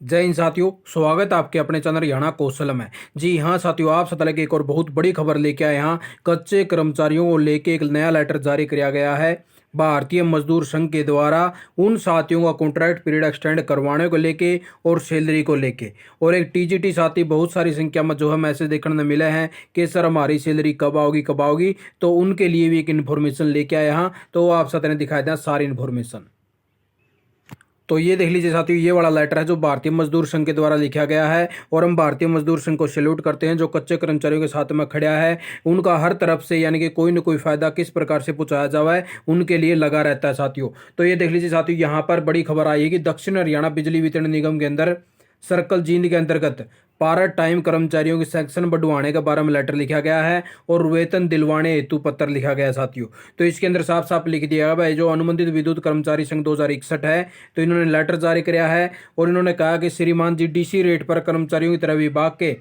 जय हिंद साथियों, स्वागत है आपके अपने चैनल हरियाणा कौशल में। जी हाँ साथियों, आप सतह के एक और बहुत बड़ी खबर लेके आए। यहाँ कच्चे कर्मचारियों को लेके एक नया लेटर जारी किया गया है। भारतीय मजदूर संघ के द्वारा उन साथियों का कॉन्ट्रैक्ट पीरियड एक्सटेंड करवाने को लेके और सैलरी को लेके, और एक टीजीटी साथी बहुत सारी संख्या में जो है मैसेज देखने को मिले हैं कि सर हमारी सैलरी कब आओगी कब आओगी। तो उनके लिए भी एक इन्फॉर्मेशन लेके आए यहाँ, तो आप सतह ने दिखाई दें सारी इन्फॉर्मेशन। तो ये देख लीजिए साथियों, ये वाला लेटर है जो भारतीय मजदूर संघ के द्वारा लिखा गया है, और हम भारतीय मजदूर संघ को सैल्यूट करते हैं जो कच्चे कर्मचारियों के साथ में खड़ा है। उनका हर तरफ से यानी कि कोई न कोई फायदा किस प्रकार से पहुंचाया जावा है उनके लिए लगा रहता है साथियों। तो ये देख लीजिए साथियों, यहाँ पर बड़ी खबर आई है कि दक्षिण हरियाणा बिजली वितरण निगम के अंदर सर्कल जींद के अंतर्गत पार्ट टाइम कर्मचारियों के सेक्शन बढ़वाने के बारे में लेटर लिखा गया है और वेतन दिलवाने हेतु पत्र लिखा गया है साथियों। तो इसके अंदर साफ साफ लिख दिया गया भाई, जो अनुबंधित विद्युत कर्मचारी संघ 2061 है, तो इन्होंने लेटर जारी किया है और इन्होंने कहा कि श्रीमान जी डीसी रेट पर कर्मचारियों की तरह विभाग के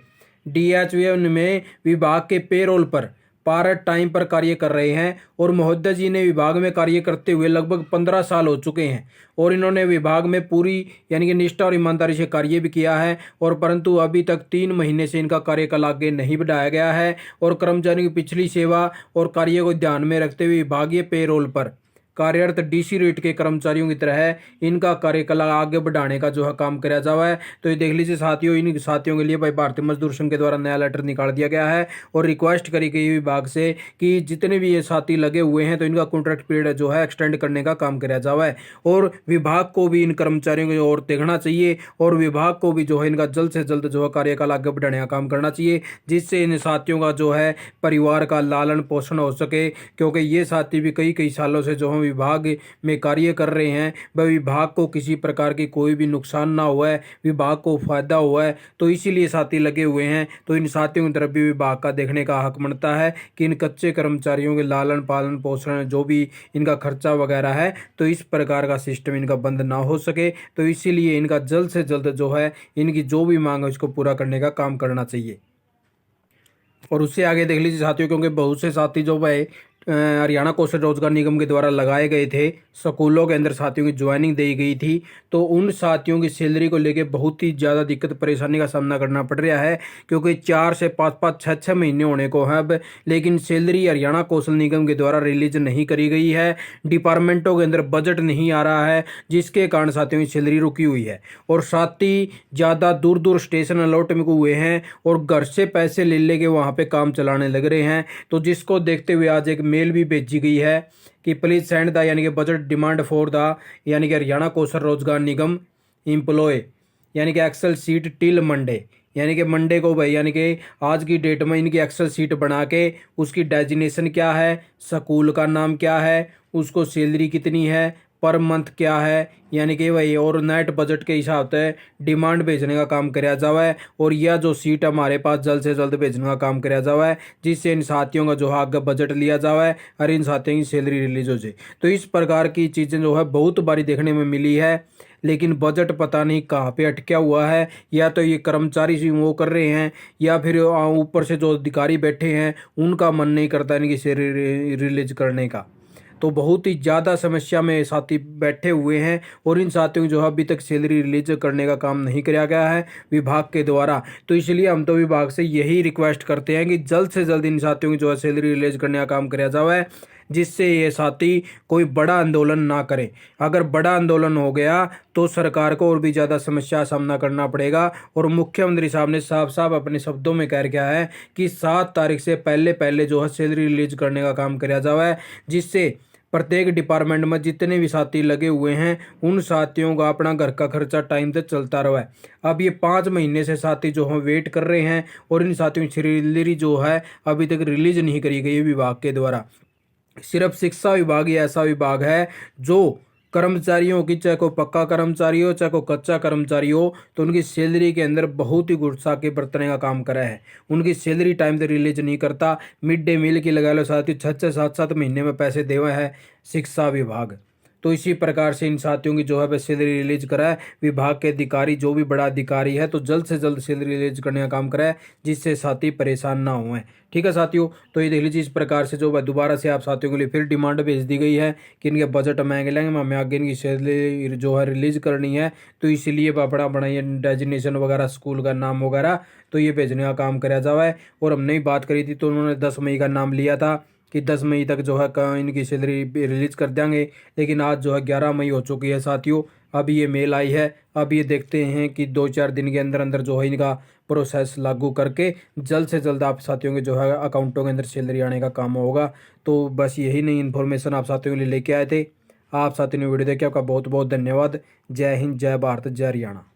डीएचवी में विभाग के पेरोल पर पार्ट टाइम पर कार्य कर रहे हैं, और महोदय जी ने विभाग में कार्य करते हुए लगभग 15 साल हो चुके हैं, और इन्होंने विभाग में पूरी यानी कि निष्ठा और ईमानदारी से कार्य भी किया है, और परंतु अभी तक 3 महीने से इनका कार्यकाल आगे नहीं बढ़ाया गया है, और कर्मचारियों की पिछली सेवा और कार्य को ध्यान में रखते हुए विभागीय पेरोल पर कार्यरत डीसी रेट के कर्मचारियों की तरह इनका कार्यकाल आगे बढ़ाने का जो है काम किया जावा है। तो ये देख लीजिए साथियों, इन साथियों के लिए भाई भारतीय मजदूर संघ के द्वारा नया लेटर निकाल दिया गया है और रिक्वेस्ट करी गई विभाग से कि जितने भी ये साथी लगे हुए हैं तो इनका कॉन्ट्रैक्ट पीरियड जो है एक्सटेंड करने का काम किया जावा है, और विभाग को भी इन कर्मचारियों की ओर देखना चाहिए, और विभाग को भी जो है इनका जल्द से जल्द जो है कार्यकाल आगे बढ़ाने का काम करना चाहिए, जिससे इन साथियों का जो है परिवार का लालन पोषण हो सके। क्योंकि ये साथी भी कई कई सालों से जो विभाग में कार्य कर रहे हैं, वह विभाग को किसी प्रकार की कोई भी नुकसान ना हुआ है, विभाग को फायदा हुआ है, तो इसीलिए साथी लगे हुए हैं। तो इन साथियों की तरफ भी विभाग का देखने का हक बनता है कि इन कच्चे कर्मचारियों के लालन पालन पोषण जो भी इनका खर्चा वगैरह है, तो इस प्रकार का सिस्टम इनका बंद ना हो सके। तो इसीलिए इनका जल्द से जल्द जो है इनकी जो भी मांग है उसको पूरा करने का काम करना चाहिए। और उससे आगे देख लीजिए साथियों, क्योंकि बहुत से साथी जो भाई हरियाणा कौशल रोजगार निगम के द्वारा लगाए गए थे, स्कूलों के अंदर साथियों की ज्वाइनिंग दी गई थी, तो उन साथियों की सैलरी को लेकर बहुत ही ज़्यादा दिक्कत परेशानी का सामना करना पड़ रहा है, क्योंकि 4 से 5 6 महीने होने को है अब, लेकिन सैलरी हरियाणा कौशल निगम के द्वारा रिलीज नहीं करी गई है। डिपार्टमेंटों के अंदर बजट नहीं आ रहा है, जिसके कारण साथियों की सैलरी रुकी हुई है, और साथी ज़्यादा दूर दूर स्टेशन अलॉट में हुए हैं और घर से पैसे ले लेके वहाँ पे काम चलाने लग रहे हैं। तो जिसको देखते हुए आज एक मेल भी भेजी गई है कि प्लीज सेंड द यानी कि बजट डिमांड फॉर द यानी कि हरियाणा कौशल रोजगार निगम एम्प्लॉय यानी कि एक्सेल सीट टिल मंडे, यानी कि मंडे को भाई यानी कि आज की डेट में इनकी एक्सेल सीट बना के उसकी डेजिग्नेशन क्या है, स्कूल का नाम क्या है, उसको सैलरी कितनी है, पर मंथ क्या है, यानी कि वही और नेट बजट के हिसाब से डिमांड भेजने का काम कराया जावा है, और यह जो सीट हमारे पास जल्द से जल्द भेजने का काम कराया जावा है, जिससे इन साथियों का जो है आगे बजट लिया जावा है और इन साथियों की सैलरी रिलीज हो जाए। तो इस प्रकार की चीज़ें जो है बहुत बारी देखने में मिली है, लेकिन बजट पता नहीं कहाँ पे अटका हुआ है, या तो ये कर्मचारी से वो कर रहे हैं, या फिर ऊपर से जो अधिकारी बैठे हैं उनका मन नहीं करता इनकी सैलरी रिलीज करने का। तो बहुत ही ज़्यादा समस्या में साथी बैठे हुए हैं, और इन साथियों को जो है अभी तक सैलरी रिलीज करने का काम नहीं किया गया है विभाग के द्वारा। तो इसलिए हम तो विभाग से यही रिक्वेस्ट करते हैं कि जल्द से जल्द इन साथियों की जो है सैलरी रिलीज करने का काम किया जाए, जिससे ये साथी कोई बड़ा आंदोलन ना करें। अगर बड़ा आंदोलन हो गया तो सरकार को और भी ज़्यादा समस्या का सामना करना पड़ेगा, और मुख्यमंत्री साहब ने साफ साफ अपने शब्दों में कह रखा है कि 7 तारीख से पहले पहले जो है सैलरी रिलीज करने का काम किया जाए, जिससे प्रत्येक डिपार्टमेंट में जितने भी साथी लगे हुए हैं उन साथियों का अपना घर का खर्चा टाइम से चलता रहा है। अब ये 5 महीने से साथी जो हैं वेट कर रहे हैं, और इन साथियों की सैलरी जो है अभी तक रिलीज नहीं करी गई विभाग के द्वारा। सिर्फ शिक्षा विभाग ही ऐसा विभाग है जो कर्मचारियों की, चाहे को पक्का कर्मचारी हो चाहे को कच्चा कर्मचारी हो, तो उनकी सैलरी के अंदर बहुत ही गुस्सा के बरतने का काम करा है। उनकी सैलरी टाइम से रिलीज नहीं करता। मिड डे मील की लगा लो साथ ही 6 6 7 7 महीने में पैसे देवे है शिक्षा विभाग। तो इसी प्रकार से इन साथियों की जो है सैलरी रिलीज कराए विभाग के अधिकारी, जो भी बड़ा अधिकारी है तो जल्द से जल्द सैलरी रिलीज करने का काम कराए, जिससे साथी परेशान ना हुए। ठीक है साथियों, तो ये देख लीजिए इस प्रकार से जो है दोबारा से आप साथियों के लिए फिर डिमांड भेज दी गई है कि इनके बजट महंगे लेंगे, हमें आगे इनकी सैलरी जो है रिलीज करनी है, तो इसीलिए अपना बनाइए डेजिग्नेशन वगैरह, स्कूल का नाम वगैरह, तो ये भेजने का काम कराया जाए। और हमने ही बात करी थी तो उन्होंने 10 मई का नाम लिया था कि 10 मई तक जो है इनकी सैलरी रिलीज कर देंगे, लेकिन आज जो है 11 मई हो चुकी है साथियों। अभी ये मेल आई है, अब ये देखते हैं कि 2-4 दिन के अंदर अंदर जो है इनका प्रोसेस लागू करके जल्द से जल्द आप साथियों के जो है अकाउंटों के अंदर सैलरी आने का काम होगा। तो बस यही नई इन्फॉर्मेशन आप साथियों के लिए लेके आए थे। आप साथियों ने वीडियो देखे, आपका बहुत बहुत धन्यवाद। जय हिंद, जय भारत, जय हरियाणा।